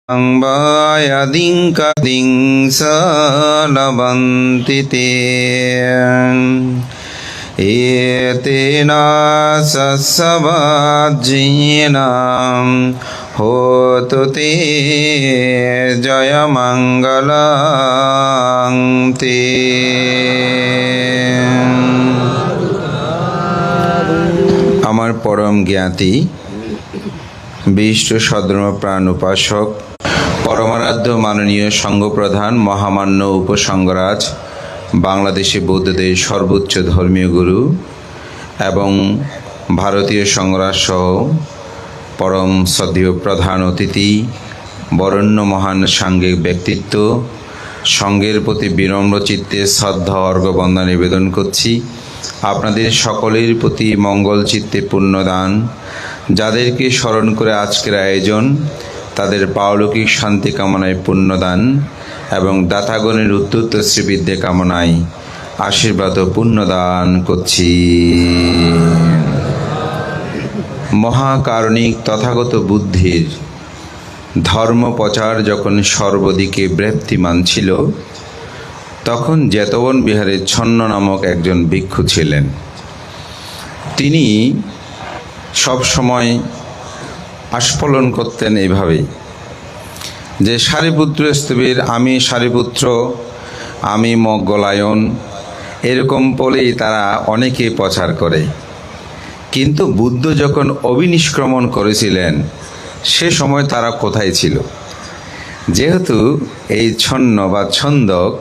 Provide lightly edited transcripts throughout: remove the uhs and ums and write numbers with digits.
Angbayading kading sa labanti te etena sasavajjina hotu te jaya mangalang te। আমার পরম জ্ঞাতি beast সধর্ম প্রাণ উপাসক পরমারাধ্য মাননীয় সংঘপ্রধান মহামান্য উপসংঘরাজ বাংলাদেশে বৌদ্ধদের সর্বোচ্চ ধর্মীয় গুরু এবং ভারতীয় সংঘরাজ সহ পরম শ্রদ্ধেয় প্রধান অতিথি বরেণ্য মহান সাংঘিক ব্যক্তিত্ব, সংঘের প্রতি বিনম্র চিত্তে শ্রদ্ধা অর্ঘ্যবন্দনা নিবেদন করছি। আপনাদের সকলের প্রতি মঙ্গল চিত্তে পুণ্যদান, যাদেরকে স্মরণ করে আজকের আয়োজন তাদের পারলৌকিক শান্তি কামনায় পুণ্যদান এবং দাতাগণের উত্তরোত্তর শ্রীবৃদ্ধি কামনায় আশীর্বাদ ও পুণ্যদান করছি। মহাকারণিক তথাগত বুদ্ধির ধর্ম প্রচার যখন সর্বদিকে ব্যাপ্তিমান ছিল, তখন জেতবন বিহারে ছন্ন নামক একজন ভিক্ষু ছিলেন। তিনি সব সময় আস্ফলন করতেন এইভাবে যে সারিপুত্র স্তবীর আমি সারিপুত্র, আমি মোগলায়ন, এরকম বলেই তারা অনেকে প্রচার করে। কিন্তু বুদ্ধ যখন অবিনিষ্ক্রমণ করেছিলেন সে সময় তারা কোথায় ছিল? যেহেতু এই ছন্ন বা ছন্দক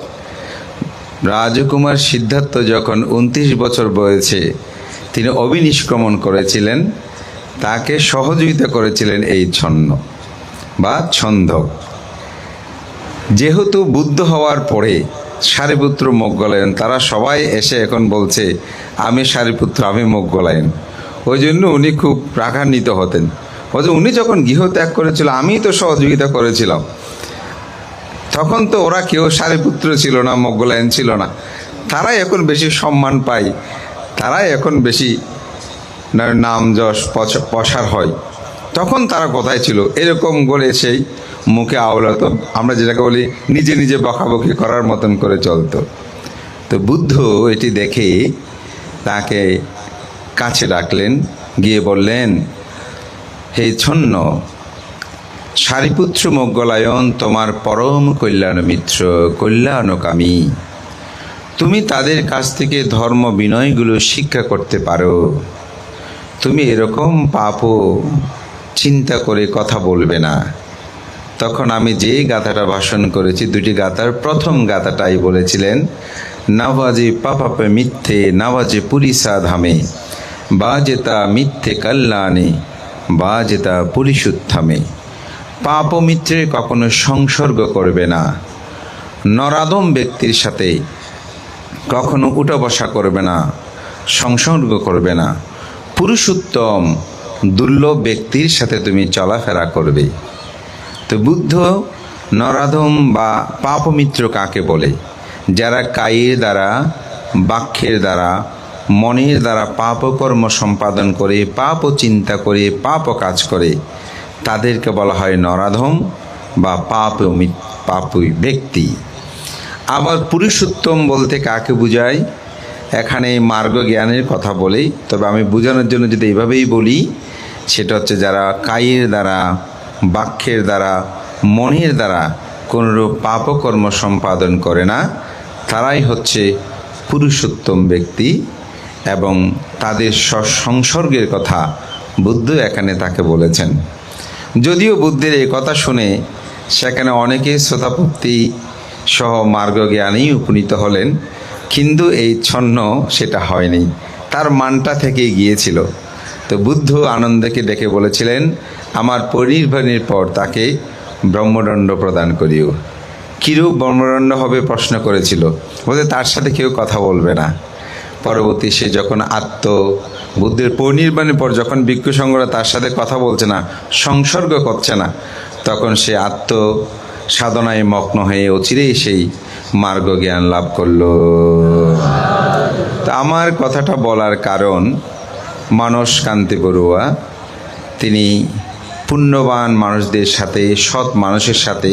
রাজকুমার সিদ্ধার্থ যখন 29 বছর বয়সে তিনি অবিনিষ্ক্রমণ করেছিলেন, তাকে সহযোগিতা করেছিলেন এই ছন্ন বা ছন্দক। যেহেতু বুদ্ধ হওয়ার পরে সারিপুত্র মোগলায়ন, তারা সবাই এসে এখন বলছে আমি সারিপুত্র, আমি মোগলায়ন। ওই জন্য উনি খুব রাগান্বিত হতেন। উনি যখন গৃহত্যাগ করেছিল আমি তো সহযোগিতা করেছিলাম, তখন তো ওরা কেউ সারিপুত্র ছিল না, মোগলায়ন ছিল না। তারাই এখন বেশি সম্মান পায়, তারাই এখন বেশি নাম যশ প্রসার হয়। তখন তারা কোথায় ছিল? এরকম বলে সেই মুখে আওলাত, আমরা যেটাকে বলি নিজে নিজে বকাবকি করার মতন করে চলতো। তো বুদ্ধ এটি দেখে তাকে কাছে ডাকলেন, গিয়ে বললেন, হে ছন্ন, সারিপুত্র মোগলায়ন তোমার পরম কল্যাণ মিত্র, কল্যাণকামী। তুমি তাদের কাছ থেকে ধর্ম বিনয়গুলো শিক্ষা করতে পারো। তুমি এরকম পাপও চিন্তা করে কথা বলবে না। তখন আমি যে গাথাটা ভাষণ করেছি, দুটি গাথার প্রথম গাথাটাই বলেছিলেন, নাবাজে পাপাপে মিথ্যে নাবাজে পুরিসা ধামে বাজেতা মিথ্যে কল্যাণে বাজেতা পুরিশুত্থামে। পাপ মিত্রে কখনো সংসর্গ করবে না, নরাধম ব্যক্তির সাথে কখনো উঠা বসা করবে না, সংসর্গ করবে না। পুরুষোত্তম দুর্লভ ব্যক্তির সাথে তুমি চলাফেরা করবে। তো বুদ্ধ নরাধম বা পাপমিত্র কাকে বলে? যারা কায়ের দ্বারা, বাক্যের দ্বারা, মনের দ্বারা পাপকর্ম সম্পাদন করে, পাপ চিন্তা করে, পাপ কাজ করে, তাদেরকে বলা হয় নরাধম বা পাপী ব্যক্তি। আবার পুরুষোত্তম বলতে কাকে বোঝায়? এখানে মার্গ জ্ঞানের কথা বলি, তবে আমি বোঝানোর জন্য যদি এইভাবেই বলি, সেটা হচ্ছে যারা কায়ের দ্বারা, বাক্যের দ্বারা, মনের দ্বারা কোনরূপ পাপকর্ম সম্পাদন করে না, তারাই হচ্ছে পুরুষোত্তম ব্যক্তি। এবং তাদের সংসর্গের কথা বুদ্ধ এখানে তাকে বলেছেন। যদিও বুদ্ধের এই কথা শুনে সেখানে অনেকে শ্রোতাপত্তি সহ মার্গ জ্ঞানেই উপনীত হলেন, কিন্তু এই ছন্ন সেটা হয়নি, তার মানটা থেকে গিয়েছিল। তো বুদ্ধ আনন্দকে ডেকে বলেছিলেন, আমার পরিনির্বাণের পর তাকে ব্রহ্মদণ্ড প্রদান করিও। কিরূপ ব্রহ্মদণ্ড হবে প্রশ্ন করেছিল, বলতে তার সাথে কেউ কথা বলবে না। পরবর্তী সে যখন বুদ্ধের পরিনির্বাণের পর যখন ভিক্ষু সংঘরা তার সাথে কথা বলছে না, সংসর্গ করছে না, তখন সে সাধনায় মগ্ন হয়ে অচিরেই সেই মার্গ জ্ঞান লাভ করল। তা আমার কথাটা বলার কারণ, মানস কান্তি বড়ুয়া তিনি পুণ্যবান মানুষদের সাথে, সৎ মানুষের সাথে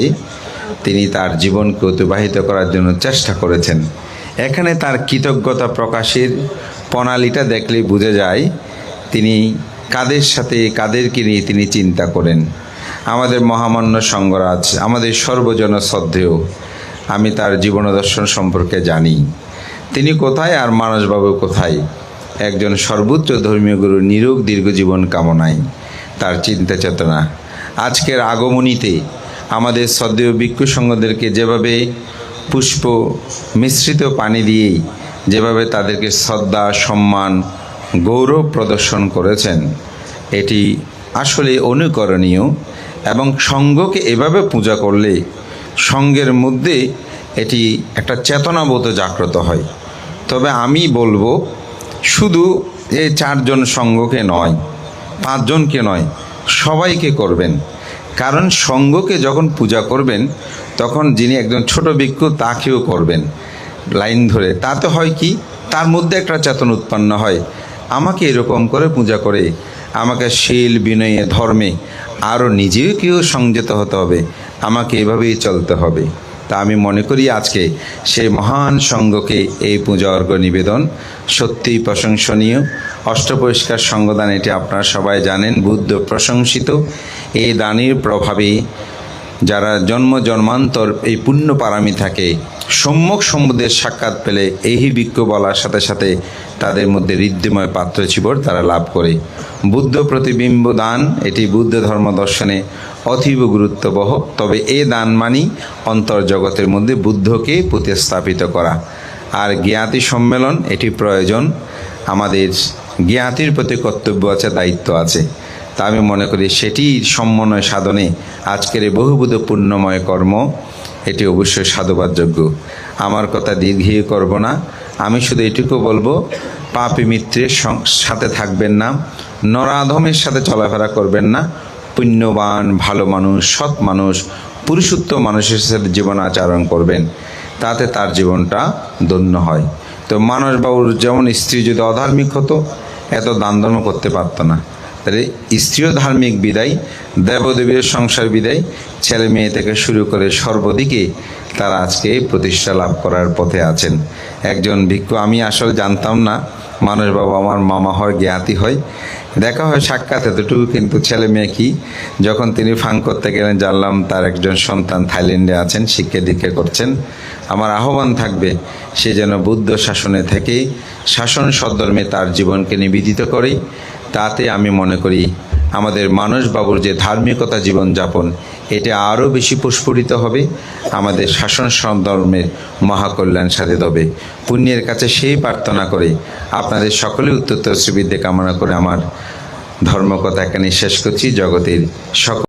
তিনি তার জীবনকে অতিবাহিত করার জন্য চেষ্টা করেছেন। এখানে তার কৃতজ্ঞতা প্রকাশের প্রণালীটা দেখলে বোঝা যায় তিনি কাদের সাথে, কাদেরকে নিয়ে তিনি চিন্তা করেন। আমাদের মহামান্য সঙ্গরাজ, আমাদের সর্বজন শ্রদ্ধেয়, আমি তার জীবনদর্শন সম্পর্কে জানি। তিনি কোথায় আর মানসবাবু কোথায়? একজন সর্বোচ্চ ধর্মীয় গুরু নিরোগ দীর্ঘ জীবন কামনায় তার চিন্তা চেতনা। আজকের আগমনীতে আমাদের শ্রদ্ধেয় ভিক্ষু সঙ্গদেরকে যেভাবে পুষ্প মিশ্রিত পানি দিয়েই যেভাবে তাদেরকে শ্রদ্ধা, সম্মান, গৌরব প্রদর্শন করেছেন, এটি আসলে অনুকরণীয়। এবং সঙ্ঘকে এভাবে পূজা করলে সঙ্ঘের মধ্যে এটি একটা চেতনাবোধ জাগ্রত হয়। তবে আমি বলবো শুধু এই 4 জন সঙ্ঘকে নয়, 5 জনকে নয়, সবাইকে করবেন। কারণ সঙ্ঘকে যখন পূজা করবেন তখন যিনি একজন ছোট ভিক্ষু তাকেও করবেন লাইন ধরে। তাতে হয় কি, তার মধ্যে একটা চেতন উৎপন্ন হয়, আমাকে এরকম করে পূজা করে আমাকে শীল, বিনয়ে, ধর্মে আরও নিজেও কেউ সংযত হতে হবে, আমাকে এভাবেই চলতে হবে। তা আমি মনে করি আজকে সেই মহান সঙ্ঘকে এই পূজা অর্ঘ্য নিবেদন সত্যিই প্রশংসনীয়। অষ্টপরিষ্কার সঙ্গদান, এটি আপনারা সবাই জানেন, বুদ্ধ প্রশংসিত। এই দানের প্রভাবে যারা জন্ম জন্মান্তর এই পুণ্য পারামি থাকে, সম্যক সম্বুদ্ধের সাক্ষাৎ পেলে এই ভিক্ষু বলার সাথে সাথে তাদের মধ্যে ঋদ্ধিময় পাত্র চিবর তারা লাভ করে। বুদ্ধ প্রতিবিম্ব দান, এটি বুদ্ধ ধর্ম দর্শনে অতীব গুরুত্ববহ। তবে এ দান মানি অন্তর্জগতের মধ্যে বুদ্ধকে প্রতিস্থাপিত করা। আর জ্ঞাতি সম্মেলন, এটি প্রয়োজন। আমাদের জ্ঞাতির প্রতি কর্তব্য আছে, দায়িত্ব আছে। তা আমি মনে করি সেটি সমন্বয় সাধনে আজকের এই বহুবিধ পুণ্যময় কর্ম, এটি অবশ্যই সাধুবাদযোগ্য। আমার কথা দীর্ঘীয় করব না, আমি শুধু এটুকু বলবো, পাপী মিত্রের সাথে থাকবেন না, নরাধমের সাথে চলাফেরা করবেন না, পুণ্যবান, ভালো মানুষ, সৎ মানুষ, পুরুষোত্তম মানুষের সাথে জীবন আচরণ করবেন, তাতে তার জীবনটা ধন্য হয়। তো মানসবাবুর যেমন স্ত্রী যদি অধার্মিক হতো, এত দান ধর্ম করতে পারত না। তাহলে স্ত্রীও ধার্মিক বিদায়, দেবদেবীর সংসার বিদায়, ছেলে মেয়ে থেকে শুরু করে সর্বদিকে তারা আজকে প্রতিষ্ঠা লাভ করার পথে আছেন। একজন ভিক্ষু, আমি আসলে জানতাম না মানসবাবু আমার মামা হয়, জ্ঞাতি হয়, দেখা হয় সাক্ষাৎ এতটুকু, কিন্তু ছেলে মেয়ে কি। যখন তিনি ফাং করতে গেলেন জানলাম তার একজন সন্তান থাইল্যান্ডে আছেন, শিক্ষা দীক্ষা করছেন। আমার আহ্বান থাকবে সে যেন বুদ্ধ শাসনে থেকে শাসন সদ্ধর্মে তার জীবনকে নিবেদিত করে। তাতে আমি মনে করি আমাদের মানসবাবুর যে ধার্মিকতা জীবনযাপন, এটা আরও বেশি প্রস্ফুটিত হবে, আমাদের শাসন সদ্ধর্মের মহাকল্যাণ সাধিত হবে। পুণ্যের কাছে সেই প্রার্থনা করে আপনাদের সকলে উত্তরোত্তর শ্রীবৃদ্ধি কামনা করে আমার ধর্মকথা এখানে শেষ করছি। জগতের সকল